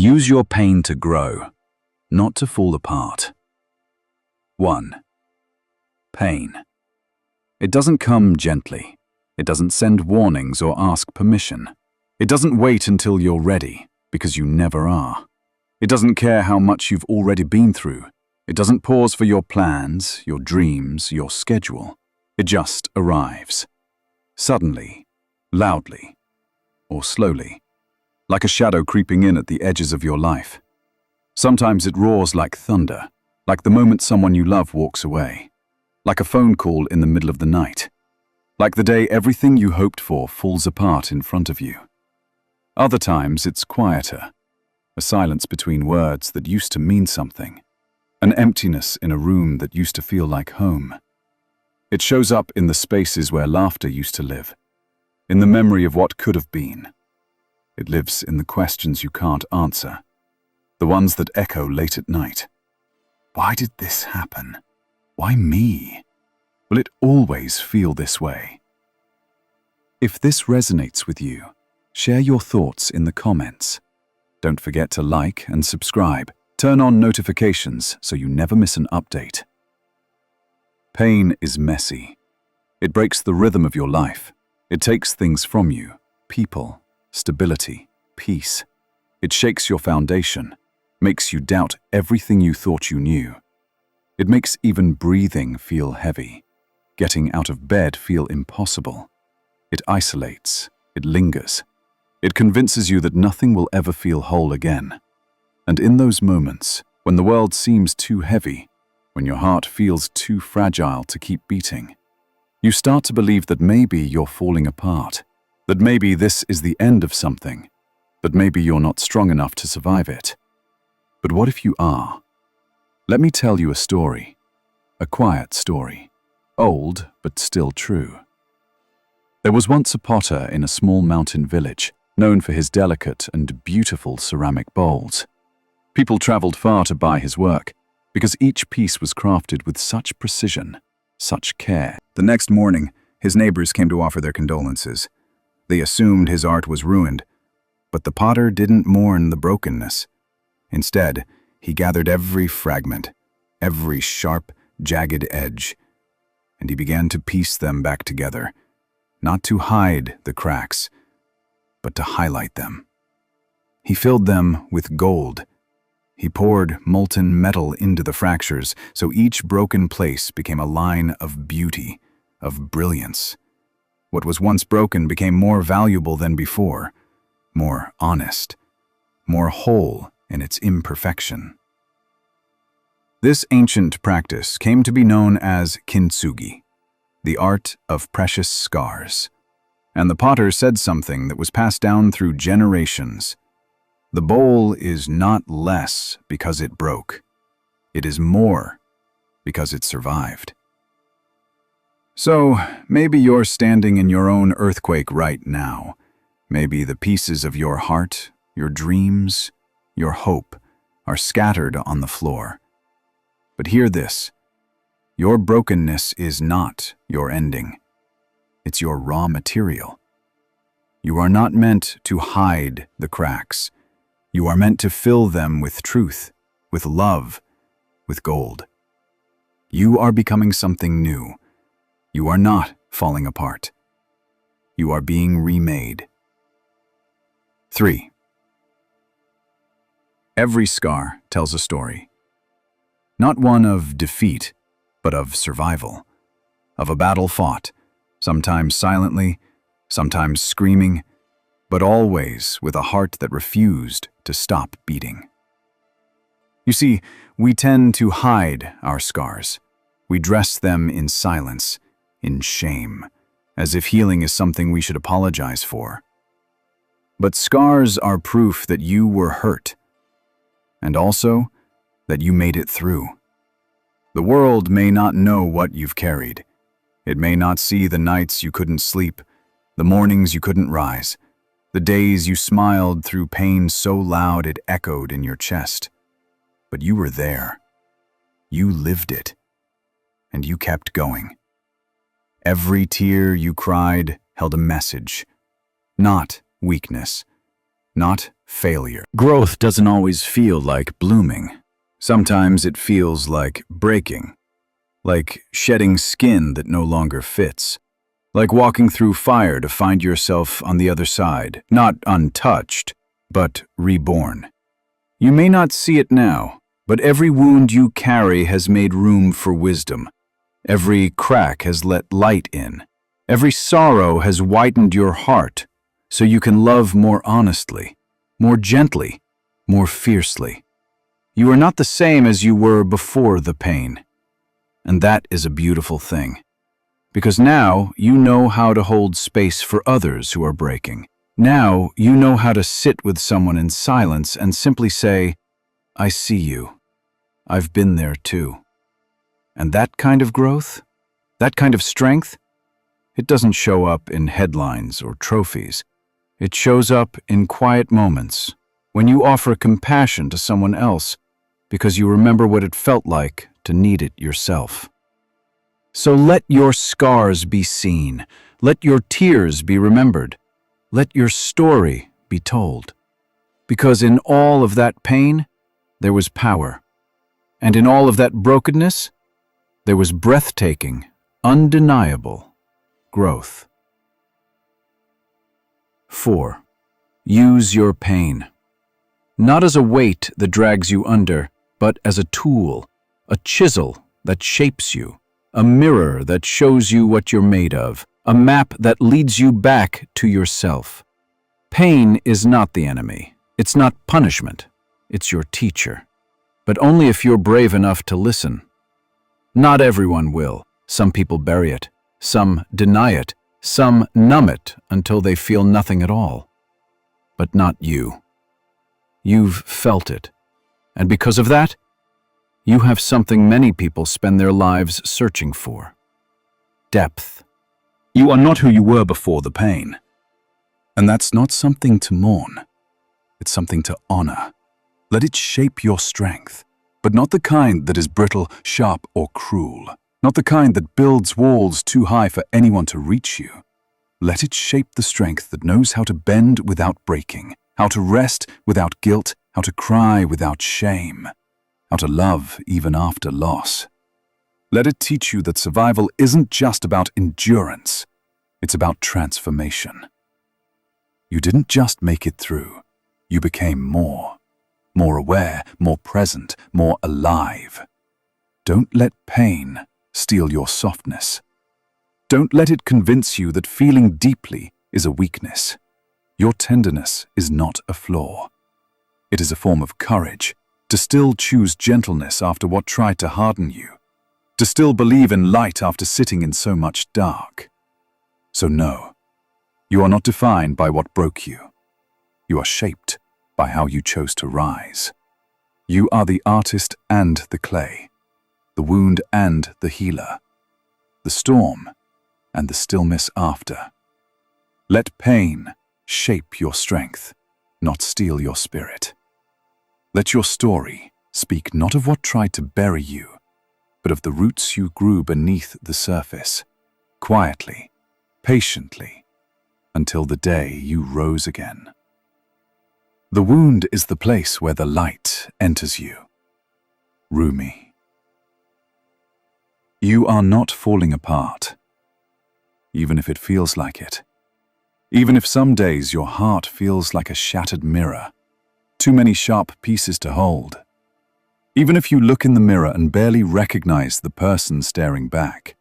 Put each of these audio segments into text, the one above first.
Use your pain to grow, not to fall apart. 1. Pain. It doesn't come gently. It doesn't send warnings or ask permission. It doesn't wait until you're ready, because you never are. It doesn't care how much you've already been through. It doesn't pause for your plans, your dreams, your schedule. It just arrives. Suddenly, loudly, or slowly, like a shadow creeping in at the edges of your life. Sometimes it roars like thunder, like the moment someone you love walks away, like a phone call in the middle of the night, like the day everything you hoped for falls apart in front of you. Other times it's quieter, a silence between words that used to mean something, an emptiness in a room that used to feel like home. It shows up in the spaces where laughter used to live, in the memory of what could have been. It lives in the questions you can't answer, the ones that echo late at night. Why did this happen? Why me? Will it always feel this way? If this resonates with you, share your thoughts in the comments. Don't forget to like and subscribe. Turn on notifications so you never miss an update. Pain is messy. It breaks the rhythm of your life. It takes things from you, people, stability, peace. It shakes your foundation, makes you doubt everything you thought you knew. It makes even breathing feel heavy, getting out of bed feel impossible. It isolates, it lingers. It convinces you that nothing will ever feel whole again. And in those moments, when the world seems too heavy, when your heart feels too fragile to keep beating, you start to believe that maybe you're falling apart, that maybe this is the end of something, that maybe you're not strong enough to survive it. But what if you are? Let me tell you a story, a quiet story, old but still true. There was once a potter in a small mountain village, known for his delicate and beautiful ceramic bowls. People traveled far to buy his work, because each piece was crafted with such precision, such care. The next morning, his neighbors came to offer their condolences. They assumed his art was ruined, but the potter didn't mourn the brokenness. Instead, he gathered every fragment, every sharp, jagged edge, and he began to piece them back together, not to hide the cracks, but to highlight them. He filled them with gold. He poured molten metal into the fractures, so each broken place became a line of beauty, of brilliance. What was once broken became more valuable than before, more honest, more whole in its imperfection. This ancient practice came to be known as kintsugi, the art of precious scars. And the potter said something that was passed down through generations. The bowl is not less because it broke. It is more because it survived. So, maybe you're standing in your own earthquake right now. Maybe the pieces of your heart, your dreams, your hope are scattered on the floor. But hear this. Your brokenness is not your ending. It's your raw material. You are not meant to hide the cracks. You are meant to fill them with truth, with love, with gold. You are becoming something new. You are not falling apart. You are being remade. 3. Every scar tells a story. Not one of defeat, but of survival. Of a battle fought, sometimes silently, sometimes screaming, but always with a heart that refused to stop beating. You see, we tend to hide our scars. We dress them in silence, in shame, as if healing is something we should apologize for. But scars are proof that you were hurt, and also that you made it through. The world may not know what you've carried. It may not see the nights you couldn't sleep, the mornings you couldn't rise, the days you smiled through pain so loud it echoed in your chest. But you were there. You lived it. And you kept going. Every tear you cried held a message. Not weakness, not failure. Growth doesn't always feel like blooming. Sometimes it feels like breaking, like shedding skin that no longer fits, like walking through fire to find yourself on the other side, not untouched, but reborn. You may not see it now, but every wound you carry has made room for wisdom. Every crack has let light in. Every sorrow has whitened your heart, so you can love more honestly, more gently, more fiercely. You are not the same as you were before the pain. And that is a beautiful thing. Because now you know how to hold space for others who are breaking. Now you know how to sit with someone in silence and simply say, "I see you. I've been there too." And that kind of growth, that kind of strength, it doesn't show up in headlines or trophies. It shows up in quiet moments, when you offer compassion to someone else because you remember what it felt like to need it yourself. So let your scars be seen. Let your tears be remembered. Let your story be told. Because in all of that pain, there was power. And in all of that brokenness, there was breathtaking, undeniable growth. 4. Use your pain. Not as a weight that drags you under, but as a tool, a chisel that shapes you, a mirror that shows you what you're made of, a map that leads you back to yourself. Pain is not the enemy. It's not punishment. It's your teacher. But only if you're brave enough to listen. Not everyone will. Some people bury it. Some deny it. Some numb it until they feel nothing at all. But not you. You've felt it. And because of that, you have something many people spend their lives searching for. Depth. You are not who you were before the pain. And that's not something to mourn. It's something to honor. Let it shape your strength, but not the kind that is brittle, sharp, or cruel. Not the kind that builds walls too high for anyone to reach you. Let it shape the strength that knows how to bend without breaking, how to rest without guilt, how to cry without shame, how to love even after loss. Let it teach you that survival isn't just about endurance, it's about transformation. You didn't just make it through, you became more aware, more present, more alive. Don't let pain steal your softness. Don't let it convince you that feeling deeply is a weakness. Your tenderness is not a flaw. It is a form of courage to still choose gentleness after what tried to harden you, to still believe in light after sitting in so much dark. So no, you are not defined by what broke you. You are shaped by how you chose to rise. You are the artist and the clay, the wound and the healer, the storm and the stillness after. Let pain shape your strength, not steal your spirit. Let your story speak not of what tried to bury you, but of the roots you grew beneath the surface, quietly, patiently, until the day you rose again. The wound is the place where the light enters you. Rumi. You are not falling apart, even if it feels like it. Even if some days your heart feels like a shattered mirror, too many sharp pieces to hold. Even if you look in the mirror and barely recognize the person staring back.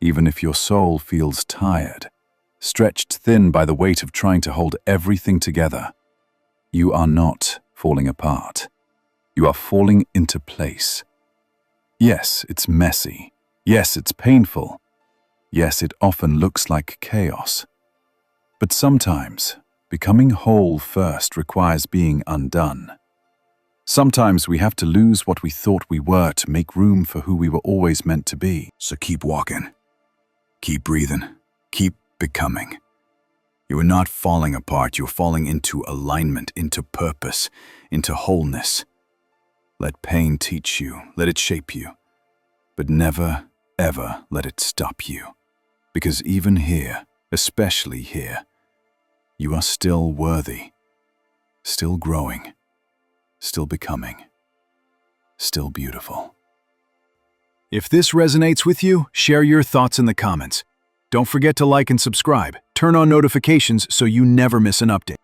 Even if your soul feels tired, stretched thin by the weight of trying to hold everything together, you are not falling apart. You are falling into place. Yes, it's messy. Yes, it's painful. Yes, it often looks like chaos. But sometimes, becoming whole first requires being undone. Sometimes we have to lose what we thought we were to make room for who we were always meant to be. So keep walking. Keep breathing. Keep becoming. You are not falling apart. You are falling into alignment, into purpose, into wholeness. Let pain teach you. Let it shape you. But never, ever let it stop you. Because even here, especially here, you are still worthy. still growing, still becoming, still beautiful. If this resonates with you, share your thoughts in the comments. Don't forget to like and subscribe. Turn on notifications so you never miss an update.